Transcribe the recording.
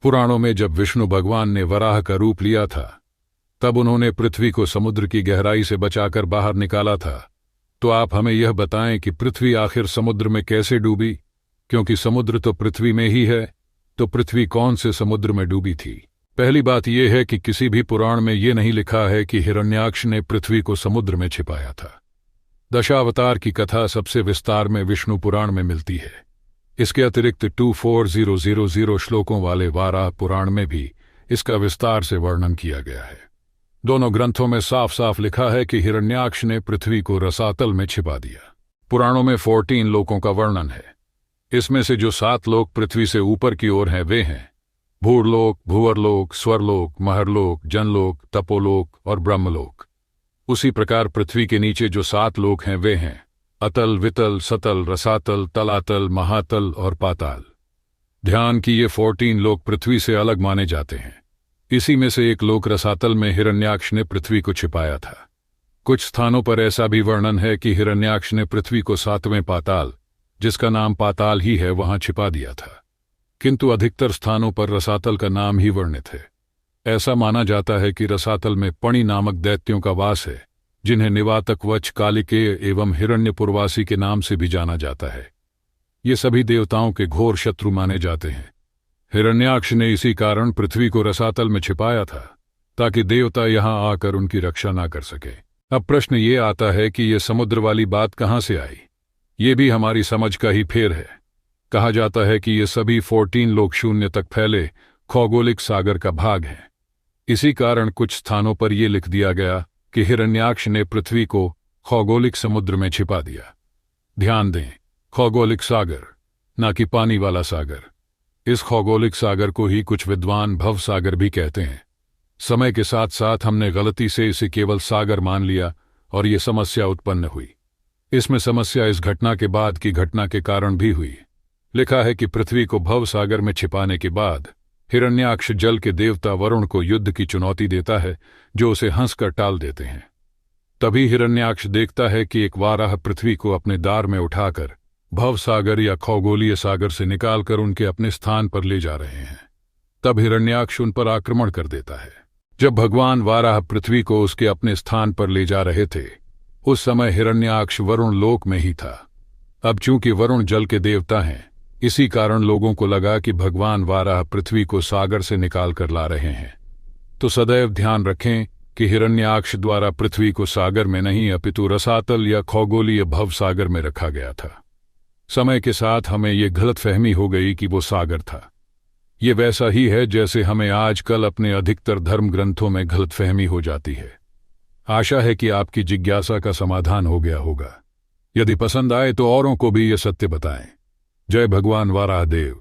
पुराणों में जब विष्णु भगवान ने वराह का रूप लिया था तब उन्होंने पृथ्वी को समुद्र की गहराई से बचाकर बाहर निकाला था। तो आप हमें यह बताएं कि पृथ्वी आखिर समुद्र में कैसे डूबी, क्योंकि समुद्र तो पृथ्वी में ही है, तो पृथ्वी कौन से समुद्र में डूबी थी? पहली बात यह है कि किसी भी पुराण में यह नहीं लिखा है कि हिरण्याक्ष ने पृथ्वी को समुद्र में छिपाया था। दशावतार की कथा सबसे विस्तार में विष्णु पुराण में मिलती है। इसके अतिरिक्त 24000 श्लोकों वाले वाराह पुराण में भी इसका विस्तार से वर्णन किया गया है। दोनों ग्रंथों में साफ साफ लिखा है कि हिरण्याक्ष ने पृथ्वी को रसातल में छिपा दिया। पुराणों में 14 लोकों का वर्णन है। इसमें से जो 7 लोक पृथ्वी से ऊपर की ओर हैं वे हैं भूरलोक, भूवरलोक, स्वरलोक, महरलोक, जनलोक, तपोलोक और ब्रह्मलोक। उसी प्रकार पृथ्वी के नीचे जो 7 लोक हैं वे हैं अतल, वितल, सतल, रसातल, तलातल, महातल और पाताल। ध्यान की ये 14 लोक पृथ्वी से अलग माने जाते हैं। इसी में से एक लोक रसातल में हिरण्याक्ष ने पृथ्वी को छिपाया था। कुछ स्थानों पर ऐसा भी वर्णन है कि हिरण्याक्ष ने पृथ्वी को 7वें पाताल, जिसका नाम पाताल ही है, वहां छिपा दिया था। किंतु अधिकतर स्थानों पर रसातल का नाम ही वर्णित है। ऐसा माना जाता है कि रसातल में पणि नामक दैत्यों का वास है, जिन्हें निवातक, वच, कालिकेय एवं हिरण्यपुरवासी के नाम से भी जाना जाता है। ये सभी देवताओं के घोर शत्रु माने जाते हैं। हिरण्याक्ष ने इसी कारण पृथ्वी को रसातल में छिपाया था, ताकि देवता यहां आकर उनकी रक्षा ना कर सके। अब प्रश्न ये आता है कि ये समुद्र वाली बात कहां से आई? ये भी हमारी समझ का ही फेर है। कहा जाता है कि ये सभी 14 लोक शून्य तक फैले खौगोलिक सागर का भाग हैं। इसी कारण कुछ स्थानों पर यह लिख दिया गया कि हिरण्याक्ष ने पृथ्वी को खौगोलिक समुद्र में छिपा दिया। ध्यान दें, खौगोलिक सागर, ना कि पानी वाला सागर। इस खौगोलिक सागर को ही कुछ विद्वान भव सागर भी कहते हैं। समय के साथ साथ हमने गलती से इसे केवल सागर मान लिया और ये समस्या उत्पन्न हुई। इसमें समस्या इस घटना के बाद की घटना के कारण भी हुई। लिखा है कि पृथ्वी को भव सागर में छिपाने के बाद हिरण्याक्ष जल के देवता वरुण को युद्ध की चुनौती देता है, जो उसे हंसकर टाल देते हैं। तभी हिरण्याक्ष देखता है कि एक वाराह पृथ्वी को अपने दार में उठाकर भव सागर या खौगोलीय सागर से निकालकर उनके अपने स्थान पर ले जा रहे हैं। तब हिरण्याक्ष उन पर आक्रमण कर देता है। जब भगवान वाराह पृथ्वी को उसके अपने स्थान पर ले जा रहे थे, उस समय हिरण्याक्ष वरुण लोक में ही था। अब चूंकि वरुण जल के देवता हैं, इसी कारण लोगों को लगा कि भगवान वाराह पृथ्वी को सागर से निकाल कर ला रहे हैं। तो सदैव ध्यान रखें कि हिरण्याक्ष द्वारा पृथ्वी को सागर में नहीं अपितु रसातल या खौगोलीय भव सागर में रखा गया था। समय के साथ हमें ये गलतफहमी हो गई कि वो सागर था। ये वैसा ही है जैसे हमें आजकल अपने अधिकतर धर्म ग्रंथों में गलतफहमी हो जाती है। आशा है कि आपकी जिज्ञासा का समाधान हो गया होगा। यदि पसंद आए तो औरों को भी ये सत्य बताएं। जय भगवान वाराह देव।